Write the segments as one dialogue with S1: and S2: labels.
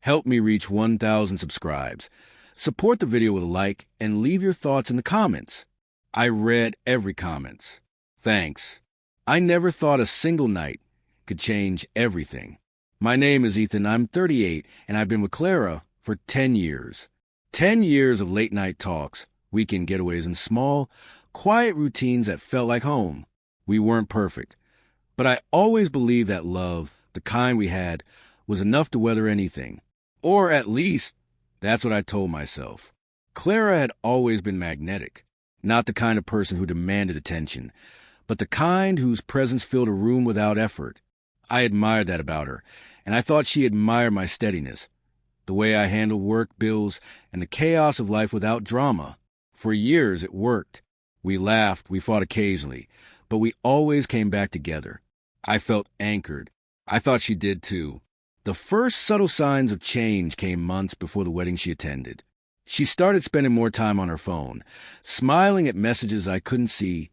S1: Help me reach 1,000 subscribes. Support the video with a like and leave your thoughts in the comments. I read every comment. Thanks. I never thought a single night could change everything. My name is Ethan. I'm 38, and I've been with Clara for 10 years. 10 years of late-night talks, weekend getaways, and small, quiet routines that felt like home. We weren't perfect, but I always believed that love, the kind we had, was enough to weather anything. Or at least, that's what I told myself. Clara had always been magnetic, not the kind of person who demanded attention, but the kind whose presence filled a room without effort. I admired that about her, and I thought she admired my steadiness, the way I handled work, bills, and the chaos of life without drama. For years, it worked. We laughed, we fought occasionally, but we always came back together. I felt anchored. I thought she did too. The first subtle signs of change came months before the wedding she attended. She started spending more time on her phone, smiling at messages I couldn't see,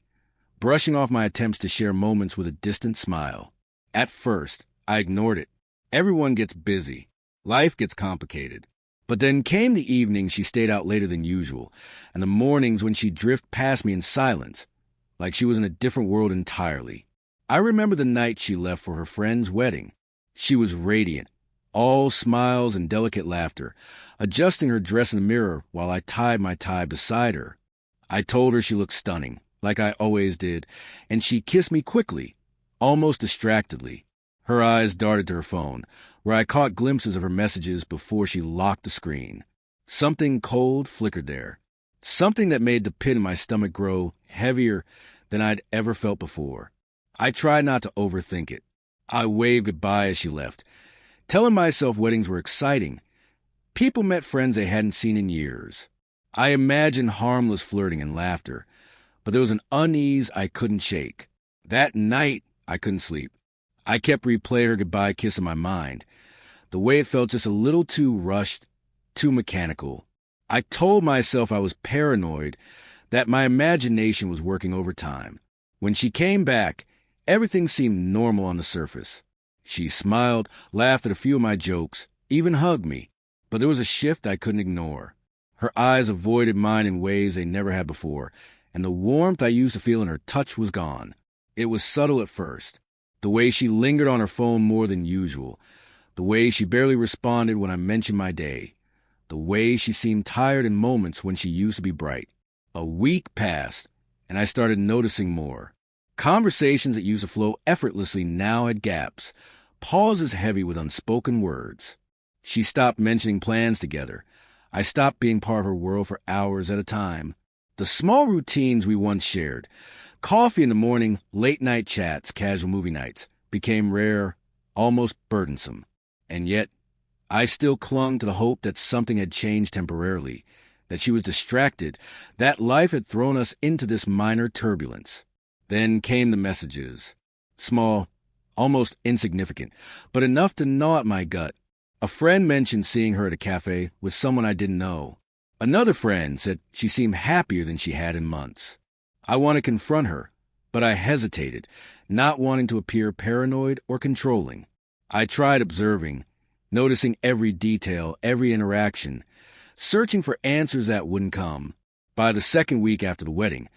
S1: brushing off my attempts to share moments with a distant smile. At first, I ignored it. Everyone gets busy. Life gets complicated. But then came the evenings she stayed out later than usual, and the mornings when she'd drift past me in silence, like she was in a different world entirely. I remember the night she left for her friend's wedding. She was radiant, all smiles and delicate laughter, adjusting her dress in the mirror while I tied my tie beside her. I told her she looked stunning, like I always did, and she kissed me quickly, almost distractedly. Her eyes darted to her phone, where I caught glimpses of her messages before she locked the screen. Something cold flickered there, something that made the pit in my stomach grow heavier than I'd ever felt before. I tried not to overthink it. I waved goodbye as she left, telling myself weddings were exciting. People met friends they hadn't seen in years. I imagined harmless flirting and laughter, but there was an unease I couldn't shake. That night, I couldn't sleep. I kept replaying her goodbye kiss in my mind, the way it felt just a little too rushed, too mechanical. I told myself I was paranoid, that my imagination was working overtime. When she came back, everything seemed normal on the surface. She smiled, laughed at a few of my jokes, even hugged me, but there was a shift I couldn't ignore. Her eyes avoided mine in ways they never had before, and the warmth I used to feel in her touch was gone. It was subtle at first. The way she lingered on her phone more than usual, the way she barely responded when I mentioned my day, the way she seemed tired in moments when she used to be bright. A week passed, and I started noticing more. Conversations that used to flow effortlessly now had gaps, pauses heavy with unspoken words. She stopped mentioning plans together. I stopped being part of her world for hours at a time. The small routines we once shared, coffee in the morning, late-night chats, casual movie nights, became rare, almost burdensome. And yet, I still clung to the hope that something had changed temporarily, that she was distracted, that life had thrown us into this minor turbulence. Then came the messages. Small, almost insignificant, but enough to gnaw at my gut. A friend mentioned seeing her at a cafe with someone I didn't know. Another friend said she seemed happier than she had in months. I wanted to confront her, but I hesitated, not wanting to appear paranoid or controlling. I tried observing, noticing every detail, every interaction, searching for answers that wouldn't come. By the second week after the wedding,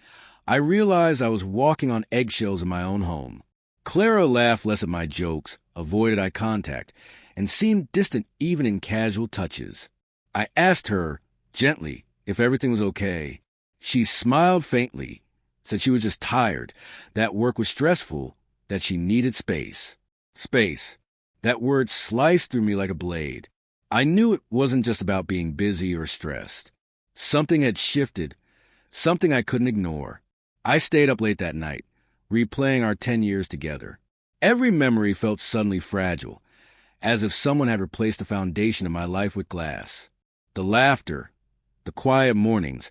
S1: I realized I was walking on eggshells in my own home. Clara laughed less at my jokes, avoided eye contact, and seemed distant even in casual touches. I asked her, gently, if everything was okay. She smiled faintly, said she was just tired, that work was stressful, that she needed space. Space. That word sliced through me like a blade. I knew it wasn't just about being busy or stressed. Something had shifted, something I couldn't ignore. I stayed up late that night, replaying our 10 years together. Every memory felt suddenly fragile, as if someone had replaced the foundation of my life with glass. The laughter, the quiet mornings,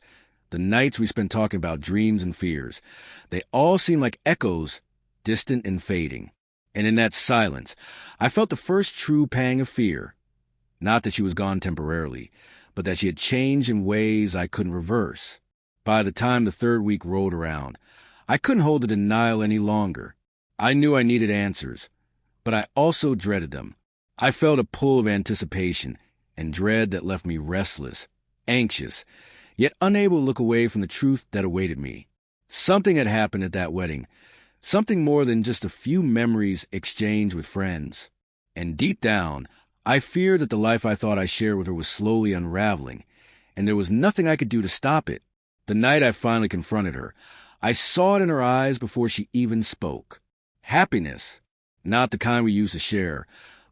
S1: the nights we spent talking about dreams and fears, they all seemed like echoes, distant and fading. And in that silence, I felt the first true pang of fear. Not that she was gone temporarily, but that she had changed in ways I couldn't reverse. By the time the third week rolled around, I couldn't hold the denial any longer. I knew I needed answers, but I also dreaded them. I felt a pull of anticipation, and dread that left me restless, anxious, yet unable to look away from the truth that awaited me. Something had happened at that wedding, something more than just a few memories exchanged with friends. And deep down, I feared that the life I thought I shared with her was slowly unraveling, and there was nothing I could do to stop it. The night I finally confronted her, I saw it in her eyes before she even spoke. Happiness, not the kind we used to share,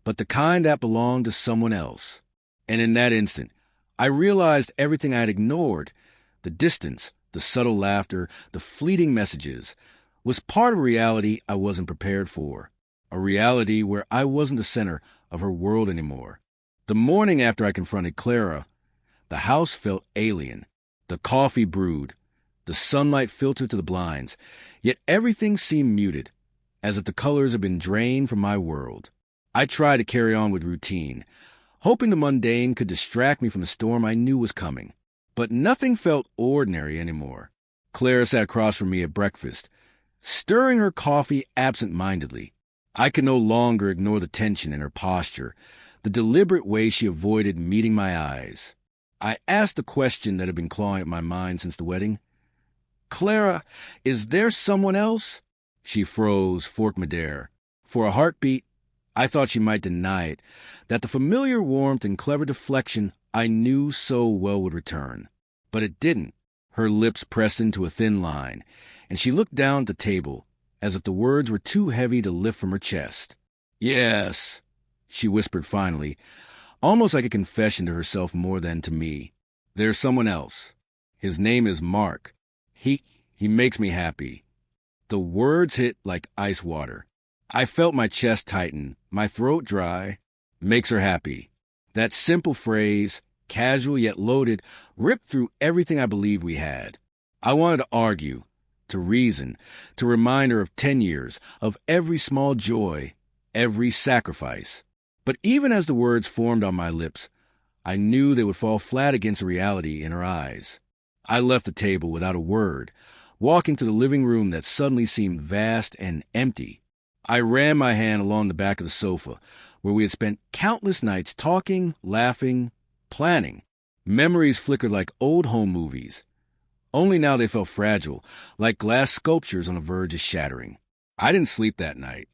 S1: but the kind that belonged to someone else. And in that instant, I realized everything I had ignored, the distance, the subtle laughter, the fleeting messages, was part of a reality I wasn't prepared for, a reality where I wasn't the center of her world anymore. The morning after I confronted Clara, the house felt alien. The coffee brewed, the sunlight filtered to the blinds, yet everything seemed muted, as if the colors had been drained from my world. I tried to carry on with routine, hoping the mundane could distract me from the storm I knew was coming. But nothing felt ordinary anymore. Clara sat across from me at breakfast, stirring her coffee absent-mindedly. I could no longer ignore the tension in her posture, the deliberate way she avoided meeting my eyes. I asked the question that had been clawing at my mind since the wedding. "Clara, is there someone else?" She froze, fork midair. For a heartbeat, I thought she might deny it, that the familiar warmth and clever deflection I knew so well would return. But it didn't. Her lips pressed into a thin line, and she looked down at the table, as if the words were too heavy to lift from her chest. "Yes," she whispered finally, almost like a confession to herself more than to me. "There's someone else. His name is Mark. He makes me happy." The words hit like ice water. I felt my chest tighten, my throat dry. Makes her happy. That simple phrase, casual yet loaded, ripped through everything I believed we had. I wanted to argue, to reason, to remind her of 10 years, of every small joy, every sacrifice. But even as the words formed on my lips, I knew they would fall flat against the reality in her eyes. I left the table without a word, walking to the living room that suddenly seemed vast and empty. I ran my hand along the back of the sofa, where we had spent countless nights talking, laughing, planning. Memories flickered like old home movies. Only now they felt fragile, like glass sculptures on the verge of shattering. I didn't sleep that night.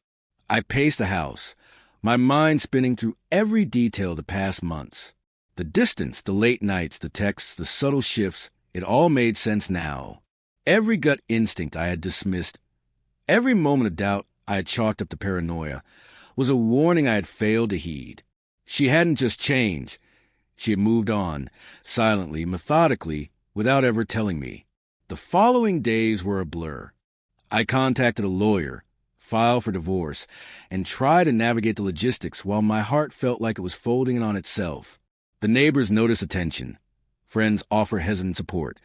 S1: I paced the house, my mind spinning through every detail of the past months. The distance, the late nights, the texts, the subtle shifts, it all made sense now. Every gut instinct I had dismissed, every moment of doubt I had chalked up to paranoia, was a warning I had failed to heed. She hadn't just changed. She had moved on, silently, methodically, without ever telling me. The following days were a blur. I contacted a lawyer, filed for divorce, and tried to navigate the logistics while my heart felt like it was folding in on itself. The neighbors noticed attention. Friends offered hesitant support.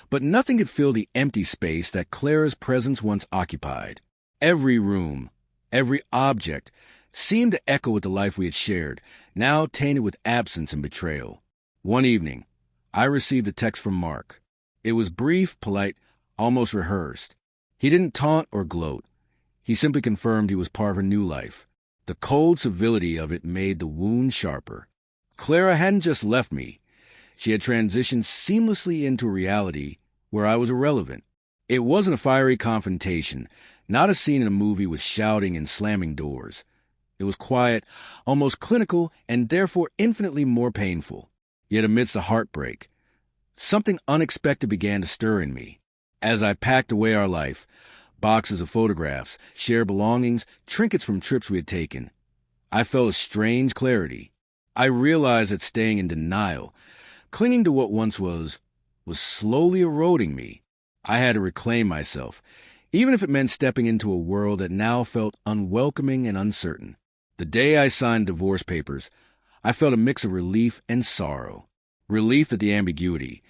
S1: But nothing could fill the empty space that Clara's presence once occupied. Every room, every object, seemed to echo with the life we had shared, now tainted with absence and betrayal. One evening, I received a text from Mark. It was brief, polite, almost rehearsed. He didn't taunt or gloat. He simply confirmed he was part of her new life. The cold civility of it made the wound sharper. Clara hadn't just left me. She had transitioned seamlessly into a reality where I was irrelevant. It wasn't a fiery confrontation, not a scene in a movie with shouting and slamming doors. It was quiet, almost clinical, and therefore infinitely more painful. Yet amidst the heartbreak, something unexpected began to stir in me. As I packed away our life, boxes of photographs, shared belongings, trinkets from trips we had taken, I felt a strange clarity. I realized that staying in denial, clinging to what once was slowly eroding me. I had to reclaim myself, even if it meant stepping into a world that now felt unwelcoming and uncertain. The day I signed divorce papers, I felt a mix of relief and sorrow. Relief that the ambiguity,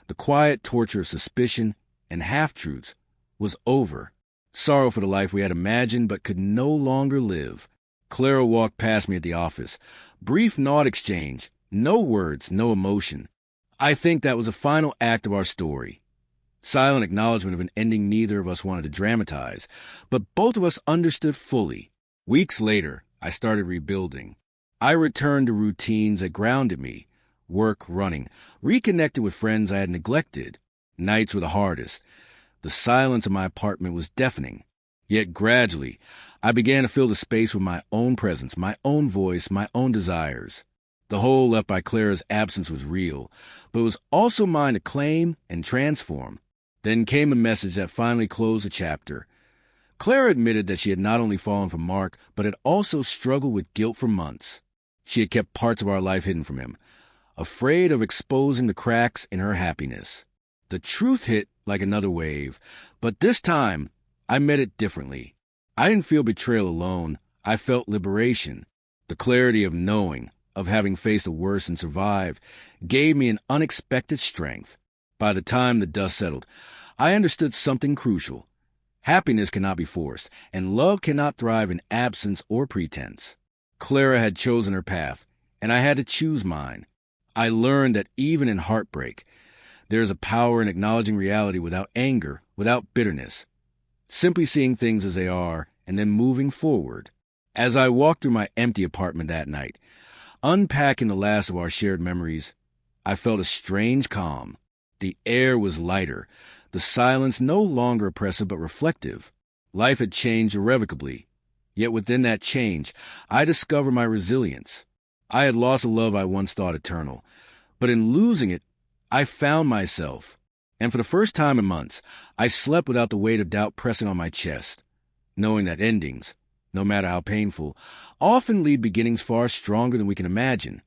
S1: the quiet torture of suspicion and half-truths, was over. Sorrow for the life we had imagined but could no longer live. Clara walked past me at the office. Brief nod exchange. No words, no emotion. I think that was the final act of our story. Silent acknowledgement of an ending neither of us wanted to dramatize, but both of us understood fully. Weeks later, I started rebuilding. I returned to routines that grounded me, work, running, reconnected with friends I had neglected. Nights were the hardest. The silence of my apartment was deafening. Yet gradually, I began to fill the space with my own presence, my own voice, my own desires. The hole left by Clara's absence was real, but it was also mine to claim and transform. Then came a message that finally closed the chapter. Clara admitted that she had not only fallen for Mark, but had also struggled with guilt for months. She had kept parts of our life hidden from him, afraid of exposing the cracks in her happiness. The truth hit like another wave, but this time I met it differently. I didn't feel betrayal alone. I felt liberation. The clarity of knowing, of having faced the worst and survived, gave me an unexpected strength. By the time the dust settled, I understood something crucial. Happiness cannot be forced, and love cannot thrive in absence or pretense. Clara had chosen her path, and I had to choose mine. I learned that even in heartbreak, there is a power in acknowledging reality without anger, without bitterness. Simply seeing things as they are, and then moving forward. As I walked through my empty apartment that night, unpacking the last of our shared memories, I felt a strange calm. The air was lighter, the silence no longer oppressive but reflective. Life had changed irrevocably. Yet within that change, I discovered my resilience. I had lost a love I once thought eternal, but in losing it, I found myself. And for the first time in months, I slept without the weight of doubt pressing on my chest, knowing that endings, no matter how painful, often lead beginnings far stronger than we can imagine.